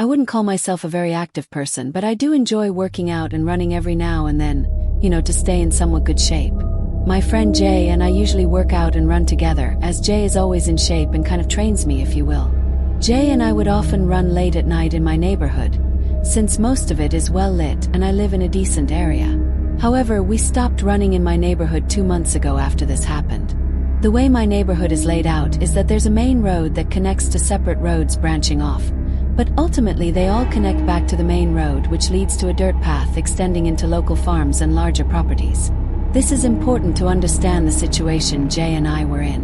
I wouldn't call myself a very active person, but I do enjoy working out and running every now and then, to stay in somewhat good shape. My friend Jay and I usually work out and run together, as Jay is always in shape and kind of trains me, if you will. Jay and I would often run late at night in my neighborhood, since most of it is well lit and I live in a decent area. However, we stopped running in my neighborhood 2 months ago after this happened. The way my neighborhood is laid out is that there's a main road that connects to separate roads branching off, but ultimately they all connect back to the main road, which leads to a dirt path extending into local farms and larger properties. This is important to understand the situation Jay and I were in.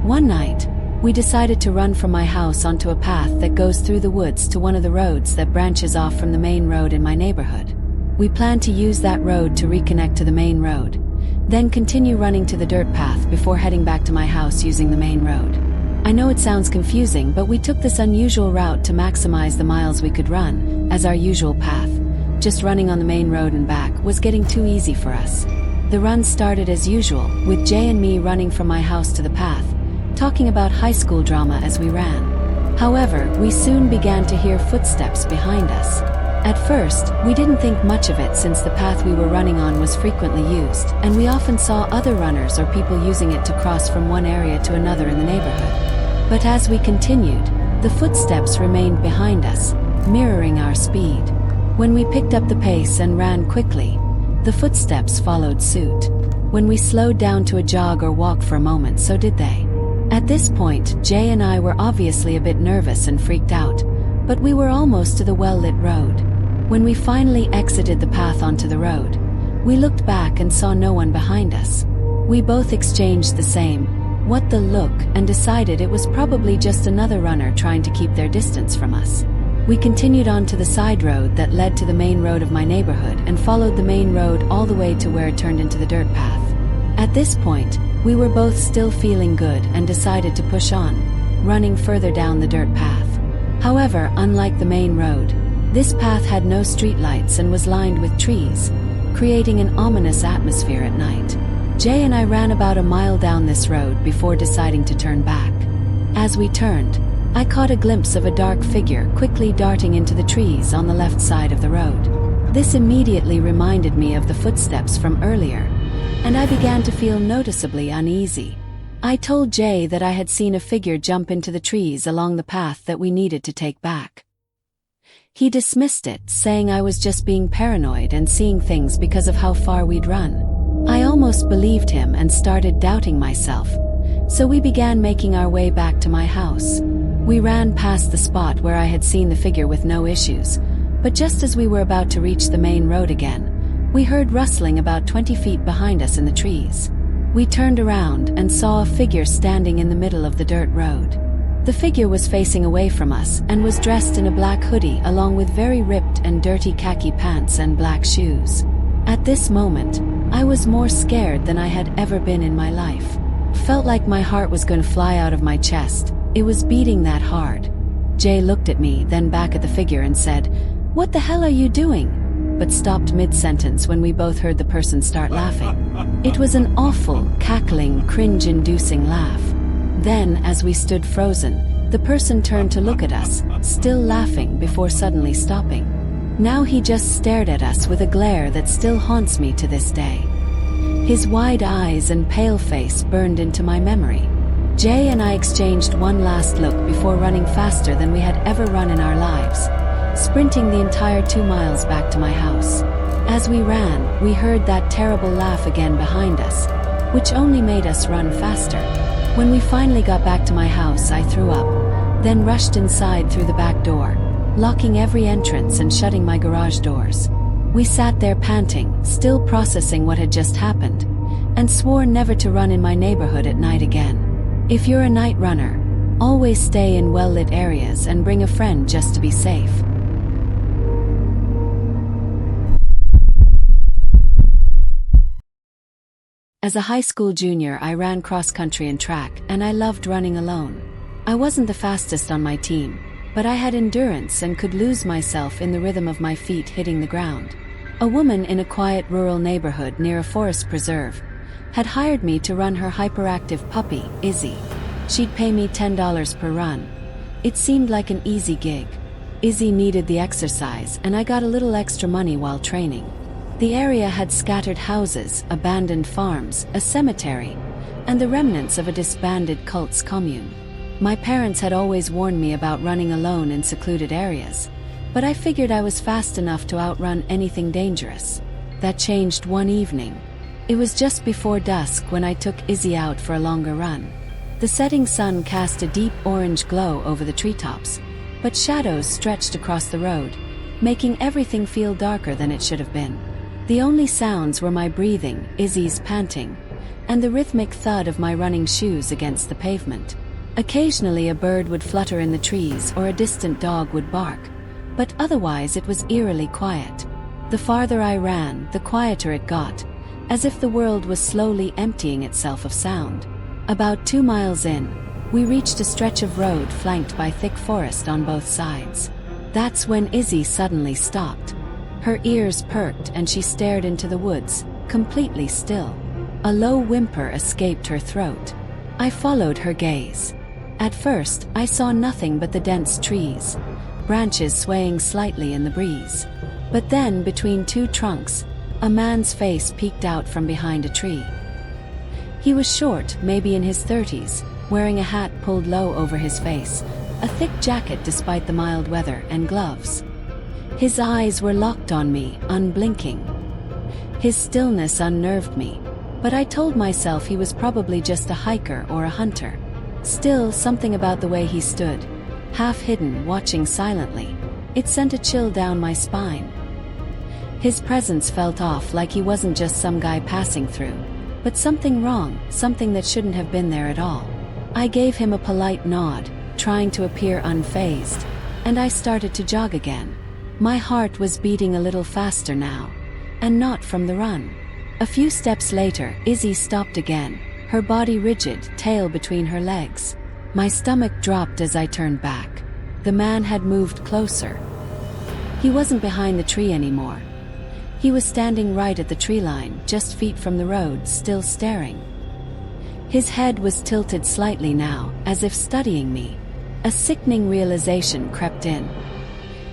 One night, we decided to run from my house onto a path that goes through the woods to one of the roads that branches off from the main road in my neighborhood. We planned to use that road to reconnect to the main road, then continue running to the dirt path before heading back to my house using the main road. I know it sounds confusing, but we took this unusual route to maximize the miles we could run, as our usual path, just running on the main road and back, was getting too easy for us. The run started as usual, with Jay and me running from my house to the path, talking about high school drama as we ran. However, we soon began to hear footsteps behind us. At first, we didn't think much of it since the path we were running on was frequently used, and we often saw other runners or people using it to cross from one area to another in the neighborhood. But as we continued, the footsteps remained behind us, mirroring our speed. When we picked up the pace and ran quickly, the footsteps followed suit. When we slowed down to a jog or walk for a moment, so did they. At this point, Jay and I were obviously a bit nervous and freaked out, but we were almost to the well-lit road. When we finally exited the path onto the road, we looked back and saw no one behind us. We both exchanged the same, "What the look?" and decided it was probably just another runner trying to keep their distance from us. We continued on to the side road that led to the main road of my neighborhood and followed the main road all the way to where it turned into the dirt path. At this point, we were both still feeling good and decided to push on, running further down the dirt path. However, unlike the main road, this path had no streetlights and was lined with trees, creating an ominous atmosphere at night. Jay and I ran about a mile down this road before deciding to turn back. As we turned, I caught a glimpse of a dark figure quickly darting into the trees on the left side of the road. This immediately reminded me of the footsteps from earlier, and I began to feel noticeably uneasy. I told Jay that I had seen a figure jump into the trees along the path that we needed to take back. He dismissed it, saying I was just being paranoid and seeing things because of how far we'd run. I almost believed him and started doubting myself, so we began making our way back to my house. We ran past the spot where I had seen the figure with no issues, but just as we were about to reach the main road again, we heard rustling about 20 feet behind us in the trees. We turned around and saw a figure standing in the middle of the dirt road. The figure was facing away from us and was dressed in a black hoodie along with very ripped and dirty khaki pants and black shoes. At this moment, I was more scared than I had ever been in my life. Felt like my heart was going to fly out of my chest. It was beating that hard. Jay looked at me, then back at the figure and said, "What the hell are you doing?" but stopped mid-sentence when we both heard the person start laughing. It was an awful, cackling, cringe-inducing laugh. Then, as we stood frozen, the person turned to look at us, still laughing before suddenly stopping. Now he just stared at us with a glare that still haunts me to this day. His wide eyes and pale face burned into my memory. Jay and I exchanged one last look before running faster than we had ever run in our lives, sprinting the entire 2 miles back to my house. As we ran, we heard that terrible laugh again behind us, which only made us run faster. When we finally got back to my house, I threw up, then rushed inside through the back door, locking every entrance and shutting my garage doors. We sat there panting, still processing what had just happened, and swore never to run in my neighborhood at night again. If you're a night runner, always stay in well-lit areas and bring a friend just to be safe. As a high school junior, I ran cross-country and track, and I loved running alone. I wasn't the fastest on my team, but I had endurance and could lose myself in the rhythm of my feet hitting the ground. A woman in a quiet rural neighborhood near a forest preserve had hired me to run her hyperactive puppy, Izzy. She'd pay me $10 per run. It seemed like an easy gig. Izzy needed the exercise, and I got a little extra money while training. The area had scattered houses, abandoned farms, a cemetery, and the remnants of a disbanded cult's commune. My parents had always warned me about running alone in secluded areas, but I figured I was fast enough to outrun anything dangerous. That changed one evening. It was just before dusk when I took Izzy out for a longer run. The setting sun cast a deep orange glow over the treetops, but shadows stretched across the road, making everything feel darker than it should have been. The only sounds were my breathing, Izzy's panting, and the rhythmic thud of my running shoes against the pavement. Occasionally a bird would flutter in the trees or a distant dog would bark, but otherwise it was eerily quiet. The farther I ran, the quieter it got, as if the world was slowly emptying itself of sound. About 2 miles in, we reached a stretch of road flanked by thick forest on both sides. That's when Izzy suddenly stopped. Her ears perked and she stared into the woods, completely still. A low whimper escaped her throat. I followed her gaze. At first, I saw nothing but the dense trees, branches swaying slightly in the breeze. But then, between 2 trunks, a man's face peeked out from behind a tree. He was short, maybe in his 30s, wearing a hat pulled low over his face, a thick jacket despite the mild weather, and gloves. His eyes were locked on me, unblinking. His stillness unnerved me, but I told myself he was probably just a hiker or a hunter. Still, something about the way he stood, half hidden, watching silently, it sent a chill down my spine. His presence felt off, like he wasn't just some guy passing through, but something wrong, something that shouldn't have been there at all. I gave him a polite nod, trying to appear unfazed, and I started to jog again. My heart was beating a little faster now, and not from the run. A few steps later, Izzy stopped again, her body rigid, tail between her legs. My stomach dropped as I turned back. The man had moved closer. He wasn't behind the tree anymore. He was standing right at the tree line, just feet from the road, still staring. His head was tilted slightly now, as if studying me. A sickening realization crept in.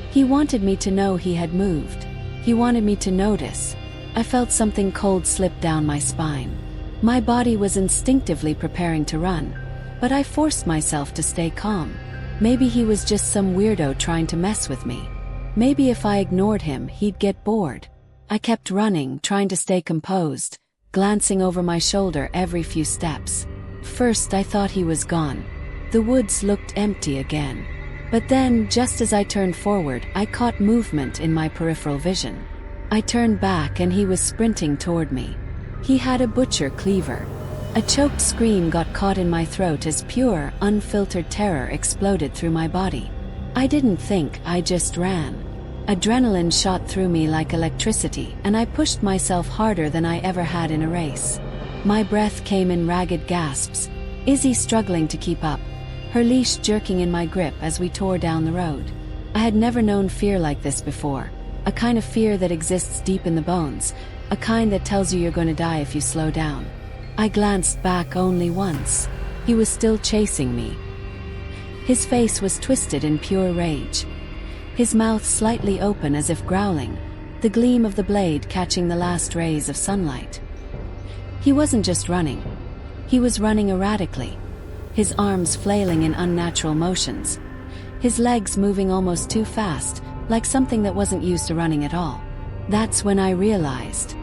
He wanted me to know he had moved. He wanted me to notice. I felt something cold slip down my spine. My body was instinctively preparing to run, but I forced myself to stay calm. Maybe he was just some weirdo trying to mess with me. Maybe if I ignored him, he'd get bored. I kept running, trying to stay composed, glancing over my shoulder every few steps. First, I thought he was gone. The woods looked empty again. But then, just as I turned forward, I caught movement in my peripheral vision. I turned back and he was sprinting toward me. He had a butcher cleaver. A choked scream got caught in my throat as pure, unfiltered terror exploded through my body. I didn't think, I just ran. Adrenaline shot through me like electricity, and I pushed myself harder than I ever had in a race. My breath came in ragged gasps, Izzy struggling to keep up, her leash jerking in my grip as we tore down the road. I had never known fear like this before, a kind of fear that exists deep in the bones, a kind that tells you you're going to die if you slow down. I glanced back only once. He was still chasing me. His face was twisted in pure rage. His mouth slightly open as if growling, the gleam of the blade catching the last rays of sunlight. He wasn't just running. He was running erratically, his arms flailing in unnatural motions, his legs moving almost too fast, like something that wasn't used to running at all. That's when I realized.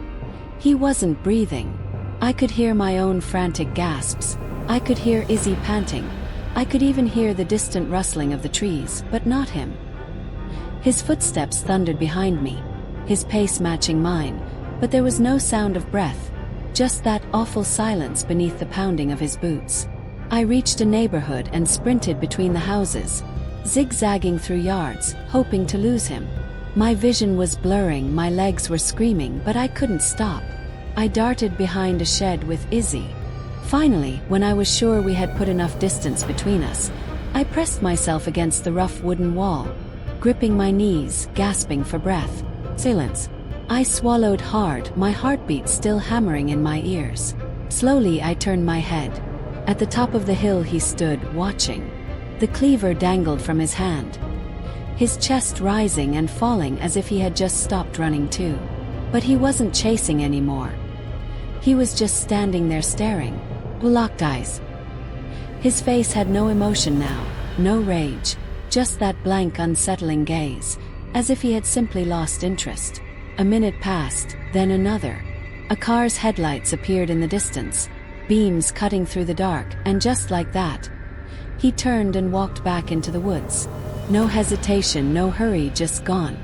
He wasn't breathing. I could hear my own frantic gasps. I could hear Izzy panting. I could even hear the distant rustling of the trees, but not him. His footsteps thundered behind me, his pace matching mine, but there was no sound of breath, just that awful silence beneath the pounding of his boots. I reached a neighborhood and sprinted between the houses, zigzagging through yards, hoping to lose him. My vision was blurring, my legs were screaming, but I couldn't stop. I darted behind a shed with Izzy. Finally, when I was sure we had put enough distance between us, I pressed myself against the rough wooden wall, gripping my knees, gasping for breath. Silence. I swallowed hard, my heartbeat still hammering in my ears. Slowly I turned my head. At the top of the hill he stood, watching. The cleaver dangled from his hand. his chest rising and falling as if he had just stopped running too. But he wasn't chasing anymore. He was just standing there staring, locked eyes. His face had no emotion now, no rage, just that blank, unsettling gaze, as if he had simply lost interest. A minute passed, then another. A car's headlights appeared in the distance, beams cutting through the dark, and just like that, he turned and walked back into the woods. No hesitation, no hurry, just gone.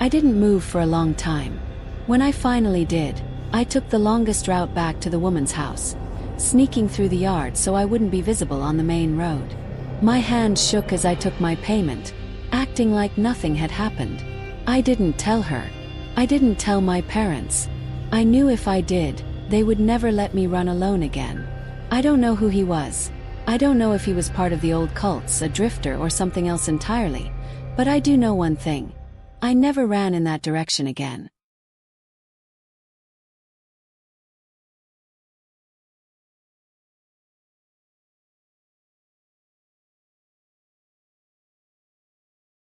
I didn't move for a long time. When I finally did, I took the longest route back to the woman's house, sneaking through the yard so I wouldn't be visible on the main road. My hand shook as I took my payment, acting like nothing had happened. I didn't tell her. I didn't tell my parents. I knew if I did, they would never let me run alone again. I don't know who he was. I don't know if he was part of the old cults, a drifter, or something else entirely. But I do know one thing. I never ran in that direction again.